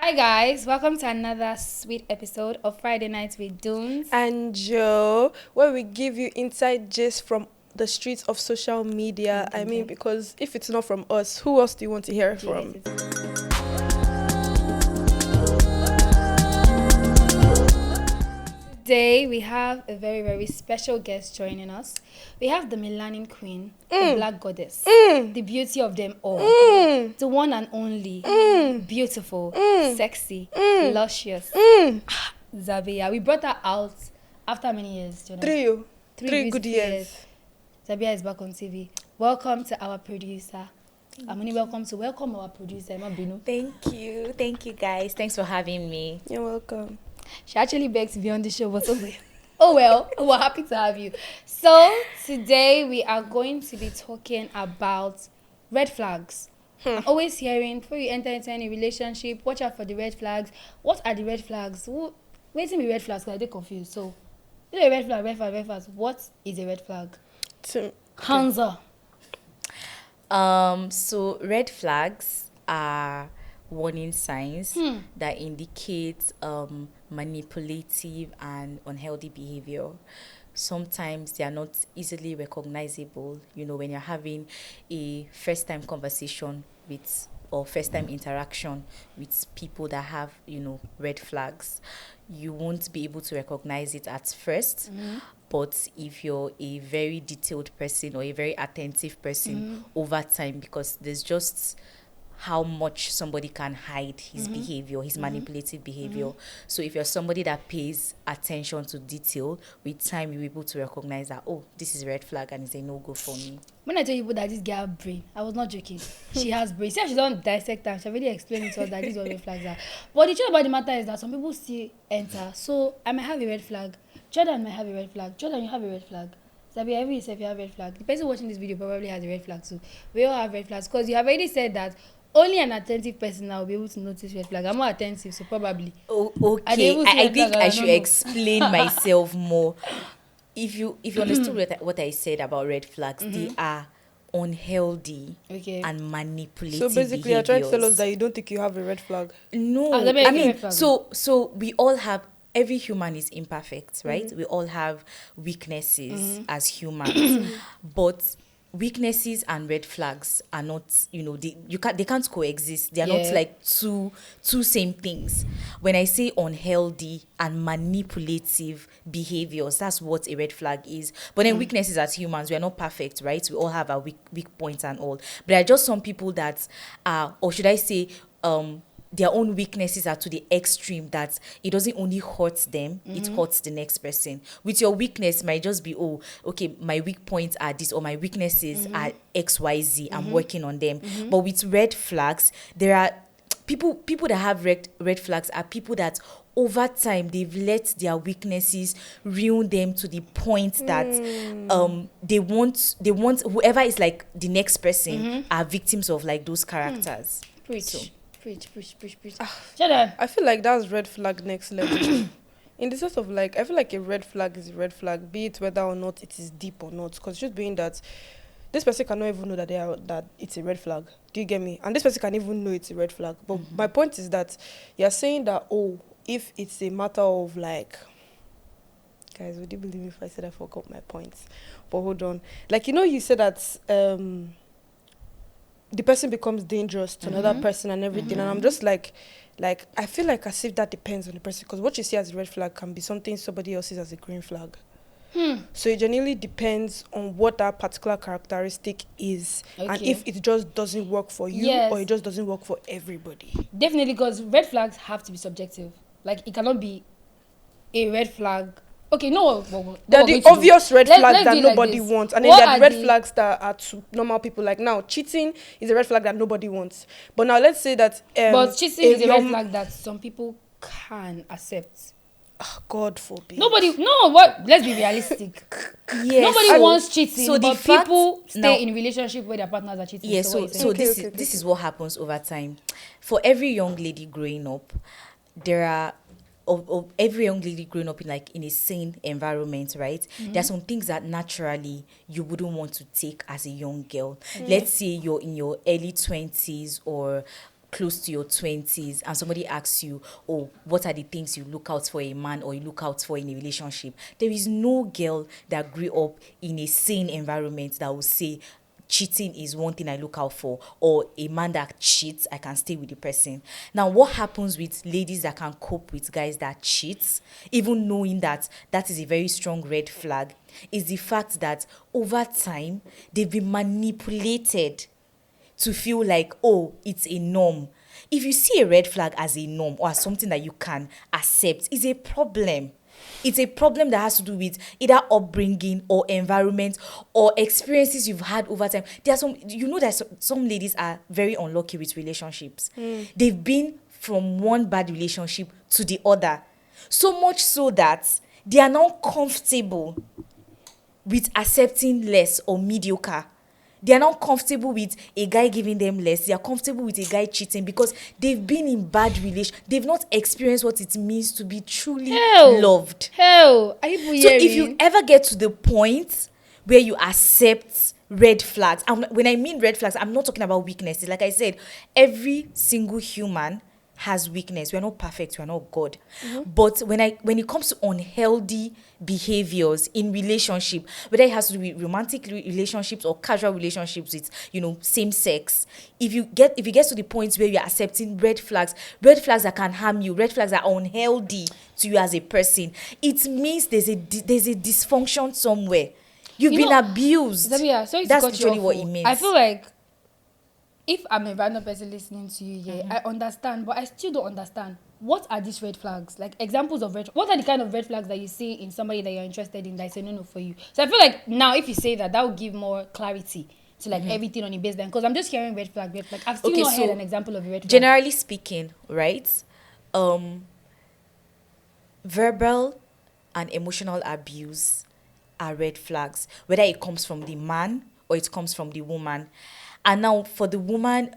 Hi guys, welcome to another sweet episode of Friday Nights with Dunes. And Joe, where we give you inside gist from the streets of social media. I mean, because if it's not from us, who else do you want to hear it from? Today we have a very, very special guest joining us. We have the Melanin Queen, the Black Goddess, the beauty of them all, the one and only, beautiful, sexy, luscious, Zabia. We brought her out after many years. Jonah. Three good years. Zabia is back on TV. Welcome to our producer. I'm only welcome our producer, Emma Binu. Thank you guys. Thanks for having me. You're welcome. She actually begged to be on the show, but oh well, we're happy to have you. So today we are going to be talking about red flags. I'm always hearing, before you enter into any relationship, watch out for the red flags. What are the red flags? Waiting be red flags, because I get confused. So, a red flags. What is a red flag? Hansa. So red flags are warning signs that indicate manipulative and unhealthy behavior. Sometimes they are not easily recognizable. You know, when you're having a first-time conversation with or first-time interaction with people that have, red flags, you won't be able to recognize it at first. But if you're a very detailed person or a very attentive person over time, because there's just how much somebody can hide his behavior, his manipulative behavior. So if you're somebody that pays attention to detail, with time you'll be able to recognize that, oh, this is a red flag and it's a no-go for me. When I tell people that this girl has brain, I was not joking. She has brain. See how she don't dissect her. She already explained to us that this is what red flags are. But the truth about the matter is that some people still enter. So I might have a red flag. Jordan might have a red flag. Jordan, you have a red flag. Sabi, every yourself you have a red flag. The person watching this video probably has a red flag too. We all have red flags because you have already said that only an attentive person now will be able to notice red flag. I'm more attentive, so probably. Oh, okay. I think I should explain myself more. If you understood what I said about red flags, they are unhealthy and manipulative. So basically, you're trying to tell us that you don't think you have a red flag. No, I mean, so we all have. Every human is imperfect, right? We all have weaknesses as humans, but weaknesses and red flags are not, they can't coexist. They are not like two same things. When I say unhealthy and manipulative behaviors, that's what a red flag is. But then weaknesses as humans, we are not perfect, right? We all have our weak points and all. But there are just some people that are, or should I say, their own weaknesses are to the extreme that it doesn't only hurt them, it hurts the next person. With your weakness, might just be, oh, okay, my weak points are this, or my weaknesses are XYZ, I'm working on them. But with red flags, there are people that have red flags are people that over time they've let their weaknesses ruin them to the point that they want whoever is like the next person are victims of like those characters. Preach. I feel like that's red flag next level. In the sense of like, I feel like a red flag is a red flag, be it whether or not it is deep or not. Because just being that this person cannot even know that it's a red flag. Do you get me? And this person can even know it's a red flag. But my point is that you're saying that, oh, if it's a matter of like, guys, would you believe me if I said I forgot my points? But hold on. Like, you said that the person becomes dangerous to another person and everything. And I'm just like, I feel like as if that depends on the person. Because what you see as a red flag can be something somebody else sees as a green flag. So it genuinely depends on what that particular characteristic is. And if it just doesn't work for you or it just doesn't work for everybody. Definitely, because red flags have to be subjective. Like, it cannot be a red flag. Okay, no. There are the obvious red flags that nobody wants. And then there are the red flags that are to normal people. Like now, cheating is a red flag that nobody wants. But now let's say that... but cheating is a red flag that some people can accept. God forbid. Let's be realistic. Nobody wants cheating, so but people stay in relationship where their partners are cheating. Yeah, so this is what happens over time. For every young lady growing up, there are... Of every young lady growing up in a sane environment, right? There are some things that naturally you wouldn't want to take as a young girl. Let's say you're in your early 20s or close to your 20s and somebody asks you, oh, what are the things you look out for a man or you look out for in a relationship? There is no girl that grew up in a sane environment that will say, cheating is one thing I look out for, or a man that cheats, I can stay with the person. Now, what happens with ladies that can cope with guys that cheat, even knowing that that is a very strong red flag, is the fact that over time, they've been manipulated to feel like, oh, it's a norm. If you see a red flag as a norm or as something that you can accept, it's a problem. It's a problem that has to do with either upbringing or environment or experiences you've had over time. There are some, that some ladies are very unlucky with relationships. They've been from one bad relationship to the other. So much so that they are now comfortable with accepting less or mediocre. They are not comfortable with a guy giving them less. They are comfortable with a guy cheating because they've been in bad relations. They've not experienced what it means to be truly loved. Are you hearing? So if you ever get to the point where you accept red flags, when I mean red flags, I'm not talking about weaknesses. Like I said, every single human has weakness. We're not perfect. We're not God. But when it comes to unhealthy behaviors in relationship, whether it has to do with romantic relationships or casual relationships with, same sex, if you get to the point where you're accepting red flags that can harm you, red flags that are unhealthy to you as a person, it means there's a dysfunction somewhere. You've been abused. That's literally what it means. I feel like if I'm a random person listening to you, I understand, but I still don't understand. What are these red flags? Like examples of what are the kind of red flags that you see in somebody that you're interested in that's a no for you? So I feel like now if you say that will give more clarity to like everything on the baseline. Because I'm just hearing red flag. I've still not heard an example of a red flag. Generally speaking, right? Verbal and emotional abuse are red flags, whether it comes from the man or it comes from the woman. And now for the woman,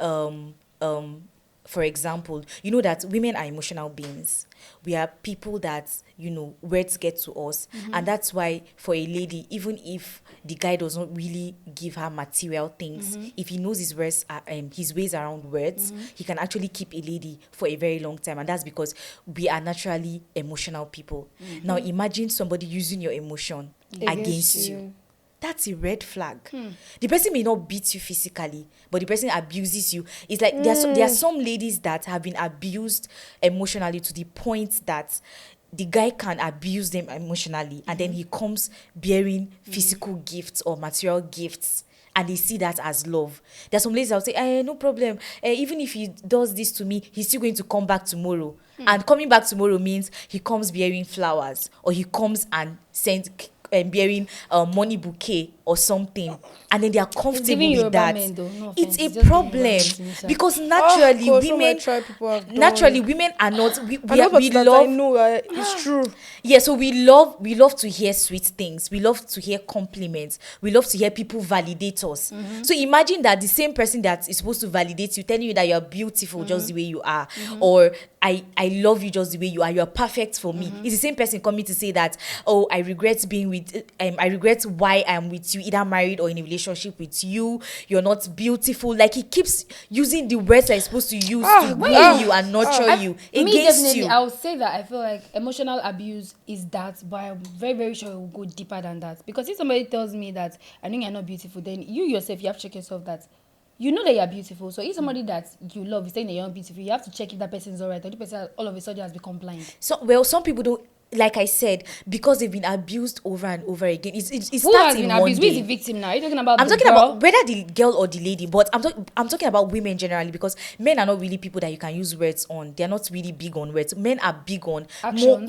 for example, you know that women are emotional beings. We are people that, words get to us. And that's why for a lady, even if the guy does not really give her material things, if he knows his ways around words, he can actually keep a lady for a very long time. And that's because we are naturally emotional people. Now imagine somebody using your emotion against you. That's a red flag. The person may not beat you physically, but the person abuses you. It's like there are some ladies that have been abused emotionally to the point that the guy can abuse them emotionally, and then he comes bearing physical gifts or material gifts, and they see that as love. There are some ladies that will say, no problem. Even if he does this to me, he's still going to come back tomorrow. And coming back tomorrow means he comes bearing flowers, or he comes and sends bearing money bouquet or something, and then they are comfortable with that. It's a problem because naturally women are not. We love. I know it's true. Yeah, so we love to hear sweet things. We love to hear compliments. We love to hear people validate us. So imagine that the same person that is supposed to validate you, telling you that you're beautiful just the way you are, or I love you just the way you are. You're perfect for me. It's the same person coming to say that, oh, I regret being with. I regret why I'm with you, either married or in a relationship with you. You're not beautiful. Like he keeps using the words that he's supposed to use to grow you and nurture you against you. I would say that I feel like emotional abuse is that, but I'm very, very sure it will go deeper than that. Because if somebody tells me that I know you're not beautiful, then you yourself, you have to check yourself that you know that you're beautiful. So if somebody that you love is saying that you're not beautiful, you have to check if that person is alright, or the person all of a sudden has become blind. So, some people don't. Like I said, because they've been abused over and over again. It Who starts has been in one abused? day. Who is the victim now? Are you talking about I'm talking about whether the girl or the lady, but I'm talking about women generally, because men are not really people that you can use words on. They're not really big on words. Men are big on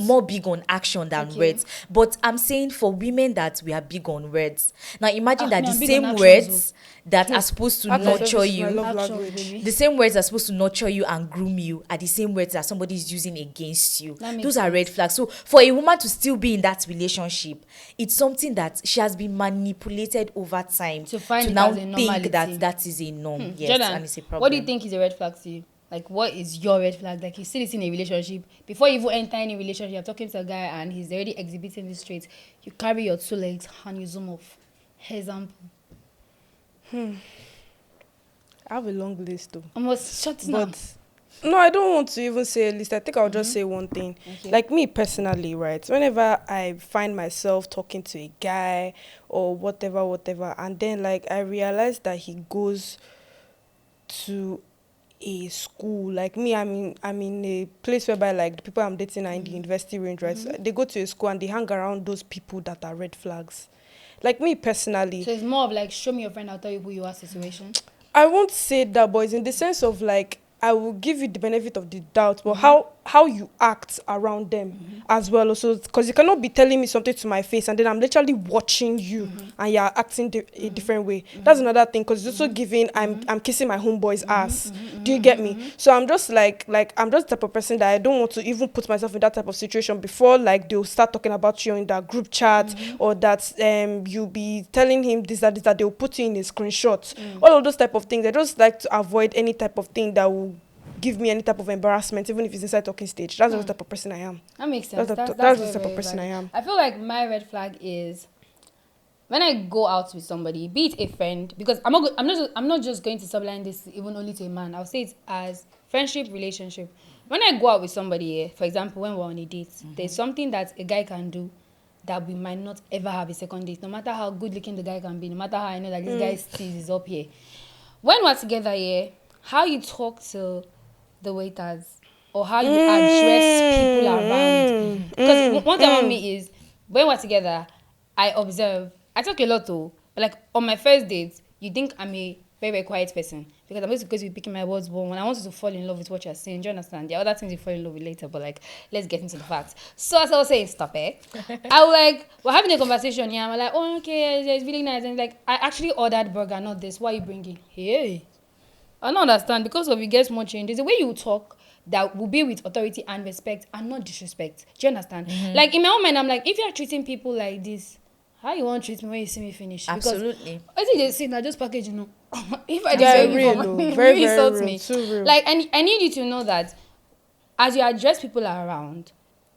more big on action than words. But I'm saying for women that we are big on words. Now imagine that the same words that are supposed to nurture you, the same words that are supposed to nurture you and groom you, are the same words that somebody is using against you. Those are red flags. So for a woman to still be in that relationship, it's something that she has been manipulated over time to now think that is a norm. Yes, Jordan, and it's a problem. what do you think is a red flag to you? Like, what is your red flag? Like, you see this in a relationship. Before you even enter any relationship, you're talking to a guy and he's already exhibiting these traits. You carry your 2 legs and you zoom off. Example. I have a long list though. Almost shut now. But no, I don't want to even say a list. I think I'll just say one thing. Okay. Like me personally, right? Whenever I find myself talking to a guy or whatever, and then like I realize that he goes to a school, like me, I'm in a place whereby like the people I'm dating are in the university range, right? So they go to a school and they hang around those people that are red flags. Like me personally, So it's more of like, show me your friend, I'll tell you who you are situation. I won't say that, but it's in the sense of like I will give you the benefit of the doubt, but how you act around them as well. Also, because you cannot be telling me something to my face and then I'm literally watching you and you're acting a different way. That's another thing, because it's also giving I'm kissing my homeboy's ass. Do you get me? So I'm just like I'm just the type of person that I don't want to even put myself in that type of situation before like they'll start talking about you in that group chat or that you'll be telling him this that they'll put you in a screenshot. All of those type of things. I just like to avoid any type of thing that will give me any type of embarrassment, even if it's inside talking stage. That's the type of person I am. That makes sense. That's very, the type of very person I valid. am. I feel like my red flag is when I go out with somebody, be it a friend, because I'm not just going to subline this even only to a man. I'll say it as friendship, relationship. When I go out with somebody, for example, when we're on a date, there's something that a guy can do that we might not ever have a second date, no matter how good looking the guy can be, no matter how I know that this guy's teeth is up here. When we're together here, how you talk to the waiters or how you address people around. Because one thing about me is when we're together, I observe. I talk a lot too, but like on my first date, you think I'm a very, very quiet person because I'm always going to be picking my words. But when I want you to fall in love with what you're saying, do you understand? There are other things you fall in love with later, but like let's get into the facts. So as I was saying, stop it. I was like, we're having a conversation here. I'm like, oh okay, it's really nice. And like, I actually ordered burger, not this. Why are you bringing? Hey. I don't understand, because of you get more change. There's a way you talk that will be with authority and respect and not disrespect. Do you understand? Like in my own mind, I'm like, if you're treating people like this, how you want to treat me when you see me finish? Absolutely. Because I think they say that just package, you know. If I Yeah, just real, you very insult real, me. too real. Like I need you to know that as you address people around,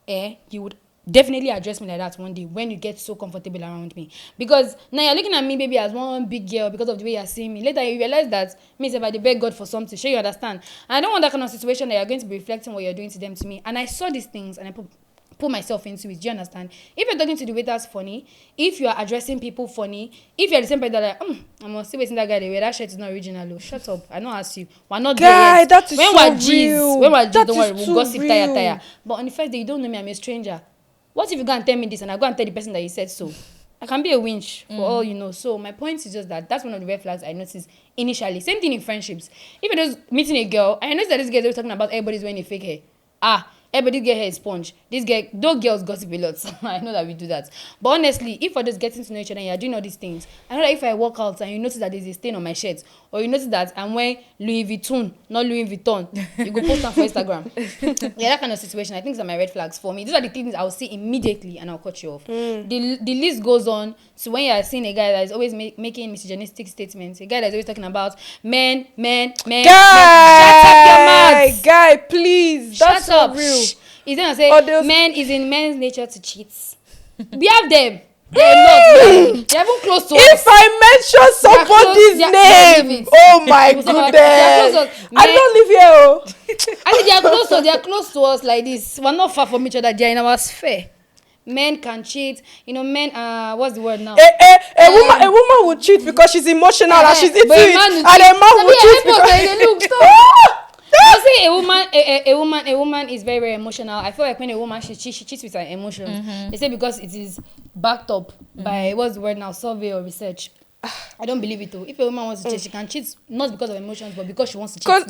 you would definitely address me like that one day when you get so comfortable around me. Because now you're looking at me maybe as one big girl because of the way you're seeing me. Later you realize that me if I beg God for something, sure you understand. And I don't want that kind of situation that you're going to be reflecting what you're doing to them to me. And I saw these things and I put myself into it. Do you understand? If you're talking to the waiters funny, if you are addressing people funny, if you're the same person that like, I'm still waiting that guy the way that shirt is not original. Oh, shut up. I don't ask you. We're not there yet. That is when so we're G's, real. when we're G's, That don't worry, is we'll gossip too tire. real. But on the first day, you don't know me, I'm a stranger. What if you go and tell me this and I go and tell the person that you said so? I can be a winch for all you know. So my point is just that that's one of the red flags I noticed initially. Same thing in friendships. If you're just meeting a girl, and I noticed that this girl is always talking about everybody's wearing a fake hair. Everybody get hair sponge. This girl, those girls gossip a lot. I know that we do that. But honestly, if we're just getting to know each other and you're doing all these things, I know that if I walk out and you notice that there's a stain on my shirt, or you notice that I'm wearing Louis Vuitton, not Louis Vuitton, you go post them for Instagram. Yeah, that kind of situation, I think these are my red flags for me. These are the things I'll see immediately and I'll cut you off. The list goes on. So when you're seeing a guy that is always making misogynistic statements, a guy that's always talking about men, Guy, shut up your mouth. Guy, please. That's Shut up. so real. He's gonna say men is in men's nature to cheat. We have them. They're not. They're even close to us. If I mention somebody's name, oh my goodness, I don't live here. Oh. I think they are close to us like this. We're not far from each other. They're in our sphere. Men can cheat. You know, men. What's the word now? A woman will cheat because she's emotional and she's into it, and a man will cheat because. I say a woman is very, very emotional. I feel like when a woman she cheats with her emotions. They say because it is backed up by what's the word now, survey or research. I don't believe it though. If a woman wants to cheat, she can cheat not because of emotions, but because she wants to cheat.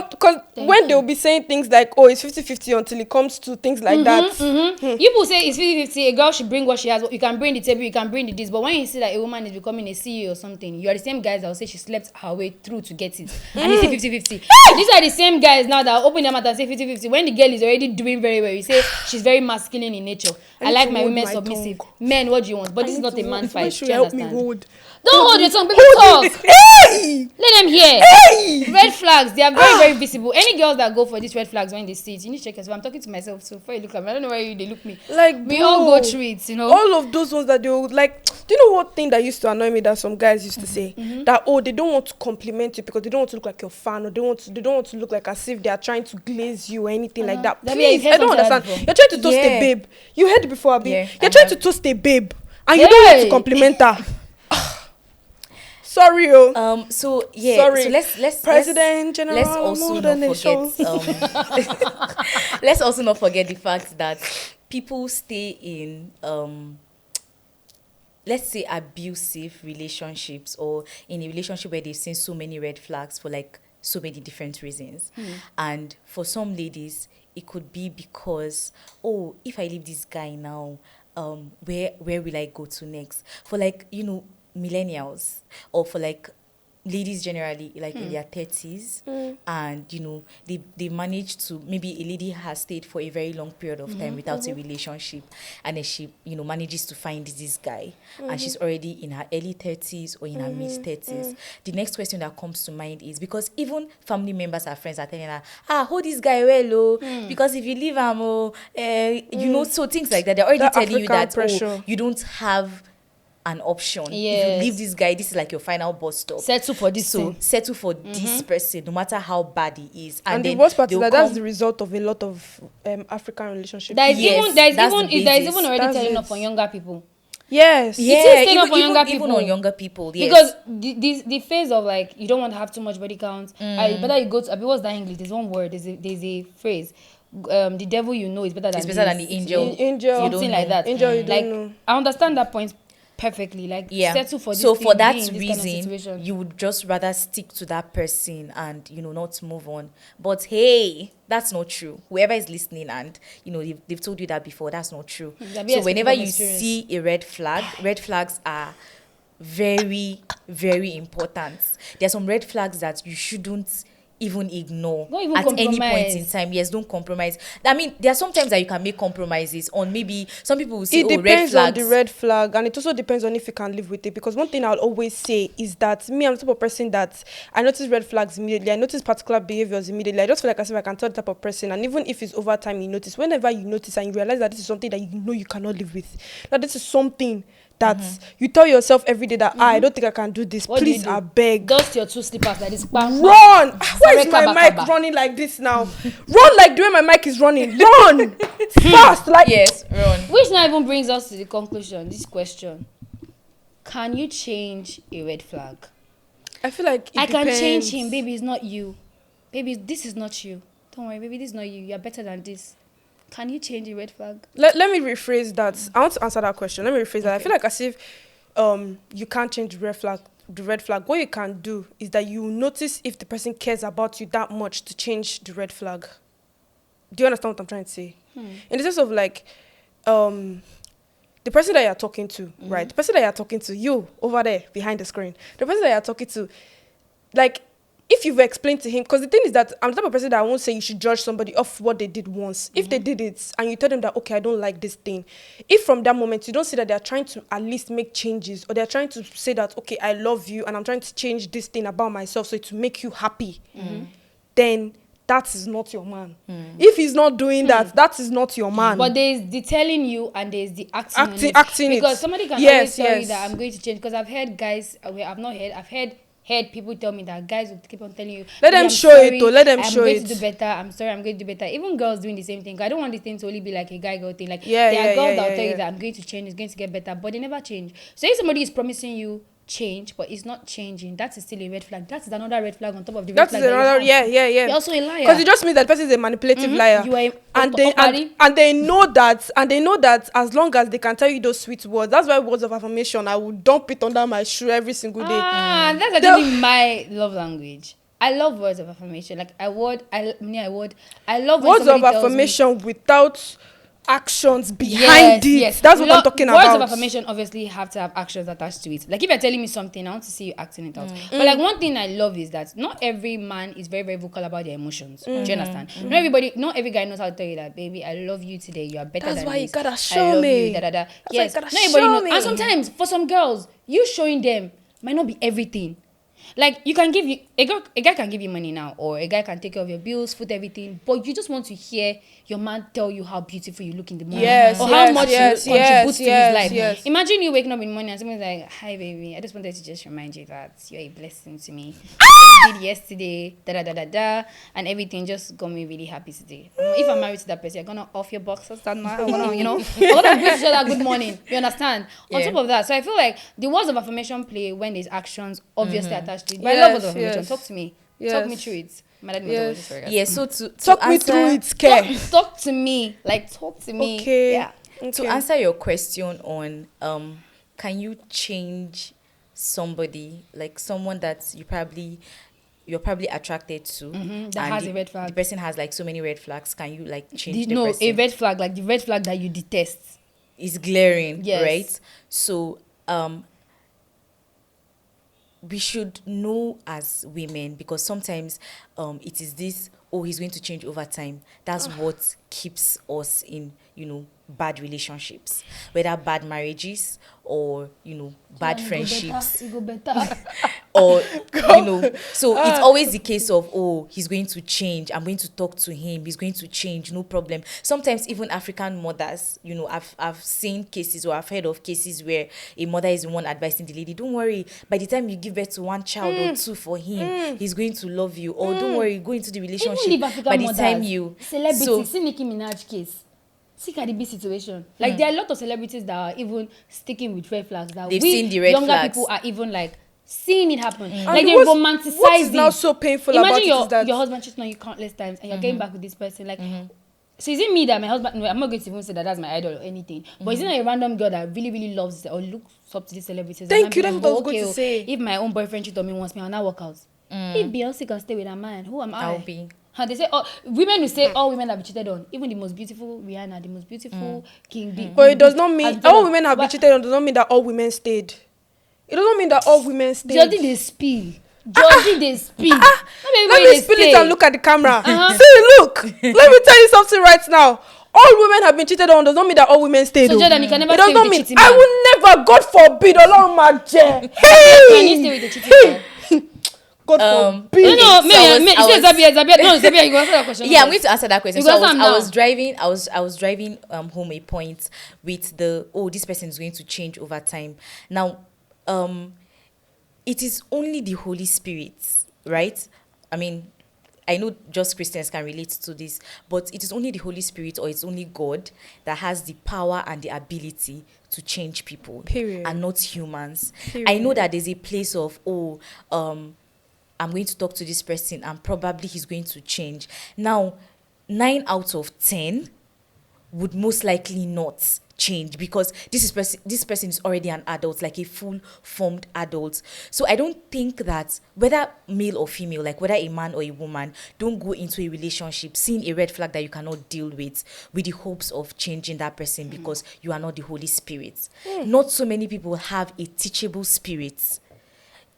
Because when they'll be saying things like, oh, it's 50-50 until it comes to things like that. People say it's 50-50. A girl should bring what she has. You can bring the table, you can bring the this. But when you see that a woman is becoming a CEO or something, you are the same guys that will say she slept her way through to get it. And they say 50-50. These are the same guys now that open their mouth and say 50-50. When the girl is already doing very well, you say she's very masculine in nature. I like my women submissive. Men, what do you want? But this is not a man fight. Do you understand? Don't hold your tongue, people talk. Hey! Let them hear. Hey! Red flags, they are very, very visible. Any girls that go for these red flags when they see it, you need to check yourself. I'm talking to myself, so before you look at me, I don't know why they look me. Like, We bro, all go through it, you know. all of those ones that they will, like, do you know what thing that used to annoy me that some guys used to say? That, oh, they don't want to compliment you because they don't want to look like your fan, or they don't want to look like as if they are trying to glaze you or anything like that. That means Please, you've I don't heard something understand. like that You're trying to toast a Yeah. babe. You heard it before, Abi. Yeah, You're I trying have. to toast a babe, and you don't want to Hey. compliment her. Sorry, oh. So yeah. Sorry. So let's President, General, let's also all the not forget. nations. Let's also not forget the fact that people stay in let's say abusive relationships, or in a relationship where they've seen so many red flags for like so many different reasons. And for some ladies, it could be because, oh, if I leave this guy now, where will I go to next? For like, millennials, or for like ladies generally, like in their 30s, and they managed to, maybe a lady has stayed for a very long period of time without a relationship, and then she manages to find this guy, and she's already in her early 30s or in her mid 30s. The next question that comes to mind is, because even family members or friends are telling her, hold this guy well, because if you leave him, so things like that, they're already That telling you African that pressure. you don't have an option. If Yes. you leave this guy, this is like your final bus stop. Settle for this. So thing. settle for this person, no matter how bad he is. And the then worst part is they'll that that's come- the result of a lot of African relationships. There is Yes, even there is that's even the there is basis. even already That's telling it. up on younger people. Yes. Yeah, is staying up even, on younger even people. on younger people. Yes. Because the phase of like you don't want to have too much body count. Better you go to what's that English? There's one word. There's a phrase. The devil you know is better than It's better than the angel. Angel. You don't something like know. that. Angel, you don't like know. I understand that point perfectly. Like settle for this. So thing, for be that in this kind of reason, situation. you would just rather stick to that person and not move on. But hey, that's not true. Whoever is listening and they've told you that before, that's not true. Zabi So is whenever speaking you from experience. see a red flag, red flags are very, very important. There are some red flags that you shouldn't even ignore Don't even at any point in compromise. time. Yes, don't compromise. I mean, there are sometimes that you can make compromises on. Maybe some people will say, It red depends on flags. the red flag, and it also depends on if you can live with it. Because one thing I'll always say is that me, I'm the type of person that I notice red flags immediately. I notice particular behaviors immediately. I just feel like as if I can tell the type of person, and even if it's over time, you notice. Whenever you notice and you realize that this is something that you know you cannot live with, that this is something that you tell yourself every day that I don't think I can do this. What do you Please, do? I beg. Dust your two slippers like this. Bam, bam. Run! Why is Sorry, my kaba, mic kaba. running like this now? Run like the way my mic is running. Run fast, like Yes, run. Which now even brings us to the conclusion. This question: can you change a red flag? I feel like it I can change depends. him, baby. It's not you, baby. This is not you. Don't worry, baby. This is not you. You're better than this. Can you change a red flag? Let me rephrase that. I want to answer that question. Let me rephrase that. I feel like as if you can't change the red flag. The red flag. What you can do is that you notice if the person cares about you that much to change the red flag. Do you understand what I'm trying to say? In the sense of like, the person that you're talking to, right? The person that you're talking to, you over there behind the screen, the person that you're talking to, like, if you've explained to him, because the thing is that I'm the type of person that I won't say you should judge somebody off what they did once. If they did it and you tell them that, okay, I don't like this thing, if from that moment you don't see that they're trying to at least make changes, or they're trying to say that, okay, I love you and I'm trying to change this thing about myself so it to make you happy, then that is not your man. If he's not doing that, that is not your man. But there's the telling you and there's the acting on it. Acting it. Because somebody can Yes, always tell you yes. that I'm going to change. Because I've heard guys, I've heard people tell me that guys will keep on telling you. Let "Baby, them I'm show it, sorry, though. Let them I'm show going it." to do better. I'm sorry, I'm going to do better. Even girls doing the same thing. I don't want this thing to only be like a guy-girl thing. Like Yeah, there are yeah, girls yeah, that will yeah, tell yeah. you that I'm going to change, it's going to get better, but they never change. So if somebody is promising you change, but it's not changing, that is still a red flag. That is another red flag on top of the red That flag. is another, you have. yeah. You're also a liar. Because it just means that the person is a manipulative liar. You are a- and Opari. they know that as long as they can tell you those sweet words, that's why words of affirmation, I will dump it under my shoe every single day. That's actually my love language. I love words of affirmation. Like I love when Words of somebody tells me- affirmation without actions behind it. Yes. That's what I'm talking words about. of affirmation obviously have to have actions attached to it. Like if you're telling me something, I want to see you acting it out. But like one thing I love is that not every man is very, very vocal about their emotions. Do you understand? Not every guy knows how to tell you that, baby, I love you today. You are better That's than why you this. gotta I show love me. You, da, da, da. That's why you Yes. gotta Not everybody show knows. me. And sometimes for some girls, you showing them might not be everything. Like, you can give you a guy can give you money now, or a guy can take care of your bills, food, everything, but you just want to hear your man tell you how beautiful you look in the morning, or how much you contribute to his life. Yes. Imagine you waking up in the morning and someone's like, "Hi, baby, I just wanted to just remind you that you're a blessing to me. What you did yesterday, da da da da da, and everything just got me really happy today. If I'm married to that person, you're gonna off your boxers, that now, I'm gonna, we're gonna greet each other good morning. You understand? On top of that, so I feel like the words of affirmation play when there's actions obviously attached to it. But I love words of affirmation. Talk to me. Talk me through it. My dad knows what Yeah, so to talk answer, me through it, care. Talk to me. Like, talk to me. Okay. Yeah. Okay. To answer your question on can you change somebody, like someone that you're probably attracted to, that has a red flag. The person has like so many red flags. Can you like change the person? A red flag, like the red flag that you detest. Is glaring, Yes. right? So we should know as women, because sometimes it is this, oh, he's going to change over time. That's what keeps us in, bad relationships, whether bad marriages or, bad friendships. You go better. Or, so it's always the case of, oh, he's going to change. I'm going to talk to him. He's going to change. No problem. Sometimes even African mothers, I've seen cases, or I've heard of cases where a mother is the one advising the lady, don't worry, by the time you give birth to one child or two for him, he's going to love you. Or don't worry, go into the relationship. Even leave African by the mothers, time you... celebrity, see Nicki Minaj case. See Cardi B situation. Like, there are a lot of celebrities that are even sticking with red flags. That They've seen the red younger flags. people are even like seeing it happen. And Like, they romanticize what is it. now so painful about Imagine it is that your husband cheating on you countless times and you're getting back with this person. Like, so is it me that my husband... No, I'm not going to even say that that's my idol or anything. But isn't it a random girl that really, really loves or looks up to these celebrities? Thank you, And that's what I was going to say. If my own boyfriend cheats on me once, I'll not work out. If Beyonce can stay with a man, who am I? I'll be... And they say, women will say all women have been cheated on. Even the most beautiful Rihanna, the most beautiful King B. But it does not mean has all been- women have been but cheated on. Does not mean that all women stayed. It does not mean that all women stayed. Jody they spill. Jody they spill. Let me spill it and look at the camera. See, look. Let me tell you something right now. All women have been cheated on. Does not mean that all women stayed. So Jordan, you can never it does stay not with mean the cheating I man. will never. God forbid. Along my chair. Can you Hey. stay with the cheating man? God forbid. No, So I was- Zabia, you go answer that question. Yeah, I'm going to answer that question. You So got some I was now. driving. I was driving home a point with the, oh, this person is going to change over time. Now, it is only the Holy Spirit, right? I mean, I know just Christians can relate to this, but it is only the Holy Spirit, or it's only God that has the power and the ability to change people. Period. And not humans. Period. I know that there's a place of, I'm going to talk to this person and probably he's going to change. Now, 9 out of 10 would most likely not change, because this person is already an adult, like a full formed adult. So I don't think that whether male or female, like whether a man or a woman, don't go into a relationship seeing a red flag that you cannot deal with the hopes of changing that person because you are not the Holy Spirit. Not so many people have a teachable spirit.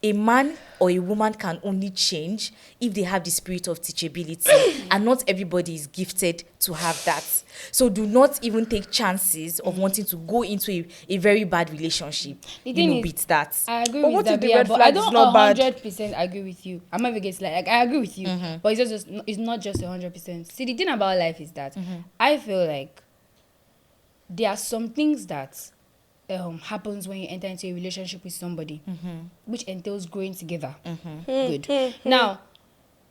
A man or a woman can only change if they have the spirit of teachability, and not everybody is gifted to have that. So do not even take chances of wanting to go into a very bad relationship. The thing is, with that. I agree But with what if the Zabia, red but flag I is don't not bad? 100% agree with you. I'm not against like I agree with you, but it's not just 100%. See, the thing about life is that I feel like there are some things that happens when you enter into a relationship with somebody, which entails growing together. Good. Now,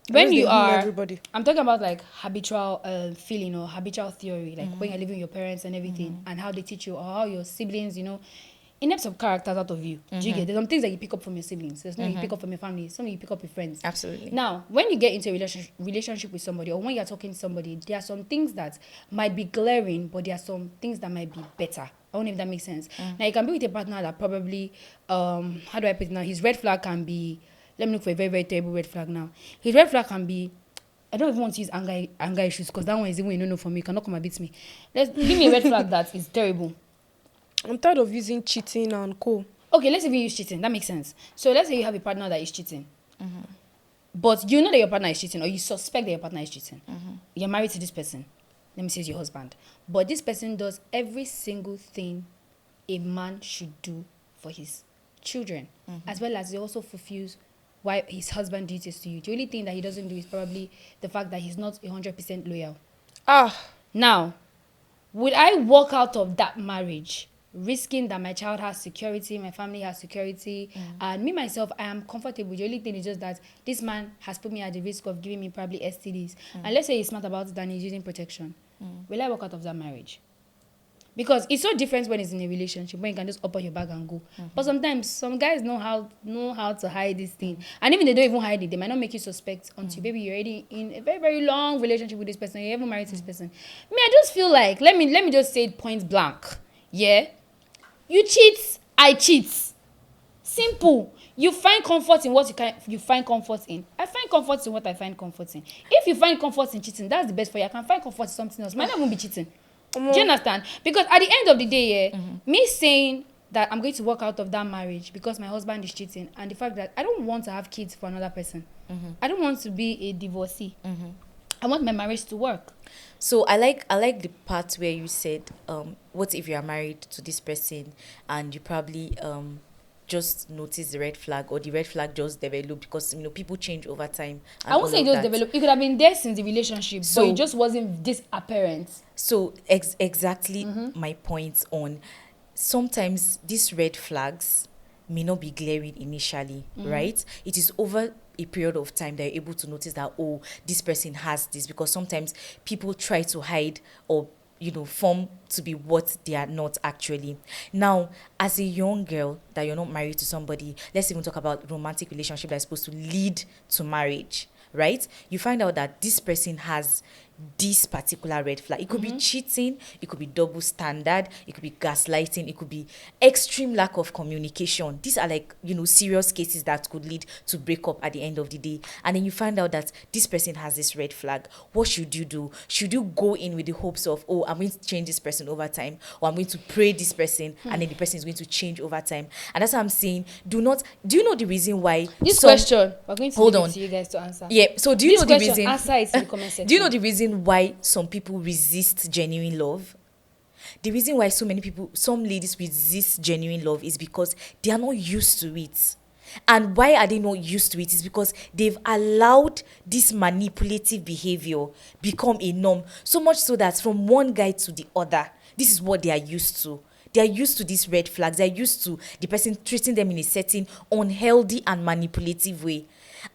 when Unless you they heal are, everybody. I'm talking about like habitual feeling or habitual theory, like when you're living with your parents and everything, and how they teach you, or how your siblings, it naps some characters out of you. Do you get? There's some things that you pick up from your siblings. There's some you pick up from your family. Some you pick up with friends. Absolutely. Now, when you get into a relationship with somebody, or when you're talking to somebody, there are some things that might be glaring, but there are some things that might be better. I don't know if that makes sense. Now, you can be with a partner that probably, how do I put it now? His red flag can be, let me look for a very, very terrible red flag now. His red flag can be, I don't even want to use anger issues, because that one is even no for me. You cannot come and beat me. Give me a red flag that is terrible. I'm tired of using cheating and co. Okay, let's even use cheating. That makes sense. So let's say you have a partner that is cheating. But you know that your partner is cheating, or you suspect that your partner is cheating. You're married to this person. Let me say it's your husband. But this person does every single thing a man should do for his children, as well as he also fulfills why his husband duties to you. The only thing that he doesn't do is probably the fact that he's not 100% loyal. Now, would I walk out of that marriage risking that my child has security, my family has security, and me myself, I am comfortable? The only thing is just that this man has put me at the risk of giving me probably STDs. And let's say he's smart about it and he's using protection. Will I walk out of that marriage? Because it's so different when it's in a relationship, when you can just open your bag and go. But sometimes some guys know how to hide this thing. And even they don't even hide it, they might not make you suspect until maybe you're already in a very, very long relationship with this person, you're even married to this person. I just feel like, let me just say it point blank. Yeah? You cheat, I cheat. Simple. You find comfort in what you find comfort in. I find comfort in what I find comfort in. If you find comfort in cheating, that's the best for you. I can find comfort in something else. Might not even be cheating. Do you understand? Because at the end of the day, me saying that I'm going to walk out of that marriage because my husband is cheating, and the fact that I don't want to have kids for another person. I don't want to be a divorcee. I want my marriage to work. So I like the part where you said, what if you are married to this person and you probably just notice the red flag, or the red flag just developed because people change over time. I won't say it just developed. It could have been there since the relationship, so it just wasn't this apparent. So exactly my point on sometimes these red flags may not be glaring initially, right? It is over a period of time that you're able to notice that, oh, this person has this, because sometimes people try to hide or form to be what they are not actually. Now, as a young girl that you're not married to somebody, let's even talk about romantic relationship that's supposed to lead to marriage, right? You find out that this person has this particular red flag. It could be cheating, it could be double standard, it could be gaslighting, it could be extreme lack of communication. These are serious cases that could lead to breakup at the end of the day. And then you find out that this person has this red flag. What should you do? Should you go in with the hopes of, oh, I'm going to change this person over time, or I'm going to pray this person and then the person is going to change over time? And that's what I'm saying. Do you know the reason why this question we're going to leave it to you guys to answer? Yeah. So do you know the reason? Answer it in the comment section. Do you know the reason why some people resist genuine love? The reason why some ladies resist genuine love is because they are not used to it. And why are they not used to it? Is because they've allowed this manipulative behavior become a norm, so much so that from one guy to the other, this is what they are used to. They are used to these red flags. They are used to the person treating them in a certain unhealthy and manipulative way.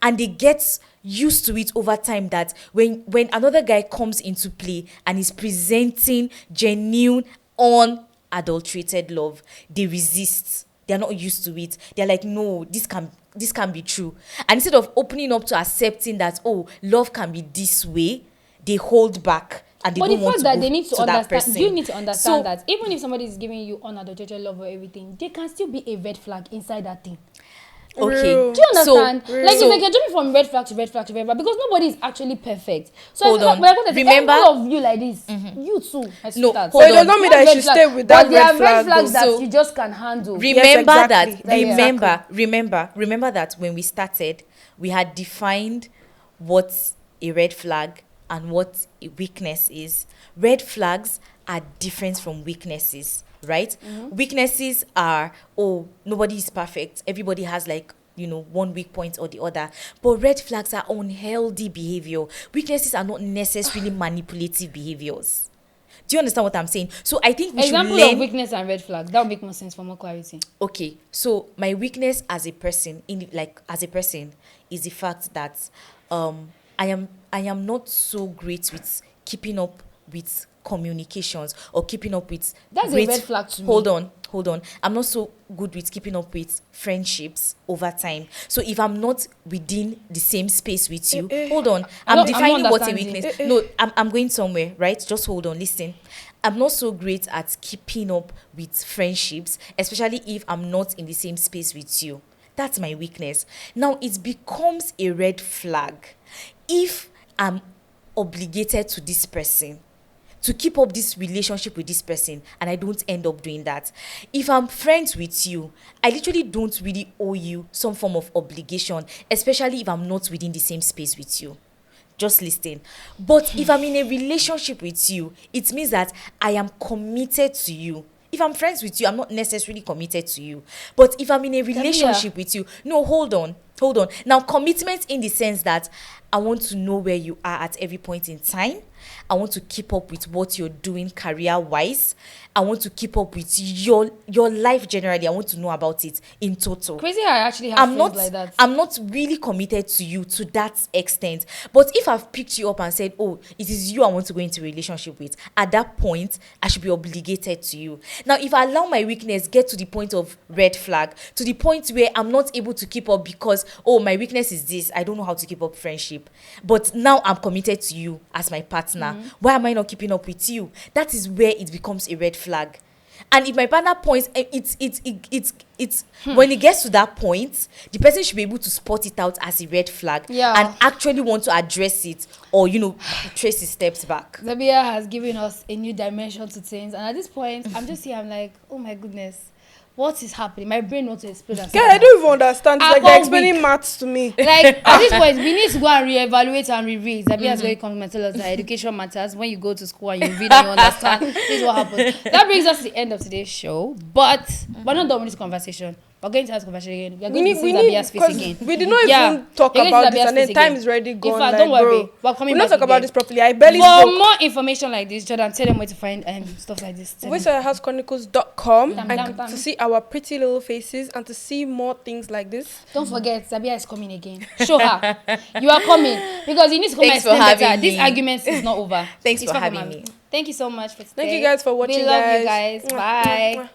And they get used to it over time, that when another guy comes into play and is presenting genuine, unadulterated love, they resist. They're not used to it. They're like, no, this can be true. And instead of opening up to accepting that, oh, love can be this way, they hold back. And but the fact that they need to understand, you need to understand that even if somebody is giving you unadulterated love or everything, there can still be a red flag inside that thing. Okay. Do you understand? It's like you're jumping from red flag to red flag to red flag, because nobody is actually perfect. So hold on. Remember all of you like this. You too. No, it does not mean that you should stay with that red flag. But there are red flags that you just can handle. Remember Remember that when we started, we had defined what a red flag and what a weakness is. Red flags are different from weaknesses, right? Weaknesses are, oh, nobody is perfect. Everybody has one weak point or the other. But red flags are unhealthy behavior. Weaknesses are not necessarily manipulative behaviors. Do you understand what I'm saying? So I think we example should learn of weakness and red flags. That would make more sense for more clarity. Okay, so my weakness as a person, is the fact that I am not so great with keeping up with communications or keeping up with. That's a red flag to me. Hold on. I'm not so good with keeping up with friendships over time. So if I'm not within the same space with you, hold on. I'm defining what's a weakness. No, I'm going somewhere, right? Just hold on, listen. I'm not so great at keeping up with friendships, especially if I'm not in the same space with you. That's my weakness. Now, it becomes a red flag if I'm obligated to this person, to keep up this relationship with this person, and I don't end up doing that. If I'm friends with you, I literally don't really owe you some form of obligation, especially if I'm not within the same space with you. Just listen. But if I'm in a relationship with you, it means that I am committed to you if I'm friends with you, I'm not necessarily committed to you. But if I'm in a relationship with you, no, hold on. Now, commitment in the sense that I want to know where you are at every point in time. I want to keep up with what you're doing career-wise. I want to keep up with your life generally. I want to know about it in total. Crazy how I actually have friends like that. I'm not really committed to you to that extent. But if I've picked you up and said, oh, it is you I want to go into a relationship with, at that point, I should be obligated to you. Now, if I allow my weakness get to the point of red flag, to the point where I'm not able to keep up because, oh, my weakness is this, I don't know how to keep up friendship. But now I'm committed to you as my partner. Why am I not keeping up with you? That is where it becomes a red flag. And if my partner points, it's when it gets to that point, the person should be able to spot it out as a red flag and actually want to address it or, trace his steps back. Zabia has given us a new dimension to things. And at this point, I'm just here, I'm like, oh my goodness. What is happening? My brain wants to explode. Yeah, I don't even understand. It's like they're explaining maths to me. Like, at this point, we need to go and reevaluate and reread. Zabia is going to come and tell us that education matters. When you go to school and you read and you understand, this is what happens. That brings us to the end of today's show. But we're not done with this conversation. We're going to have this conversation again. We're going to see Zabia's face again. We did not even talk about this, and then time is already gone. In fact, don't worry. We're coming back. We'll not talk about this properly. I barely spoke. For more information like this, Jordan, tell them where to find stuff like this. VoiceOverHouseChronicles.com and to see our pretty little faces and to see more things like this. Don't forget, Zabia is coming again. Show her. You are coming. Because you need to come and explain better. This argument is not over. Thanks for having me. Thank you so much for today. Thank you guys for watching. We love you guys. Bye.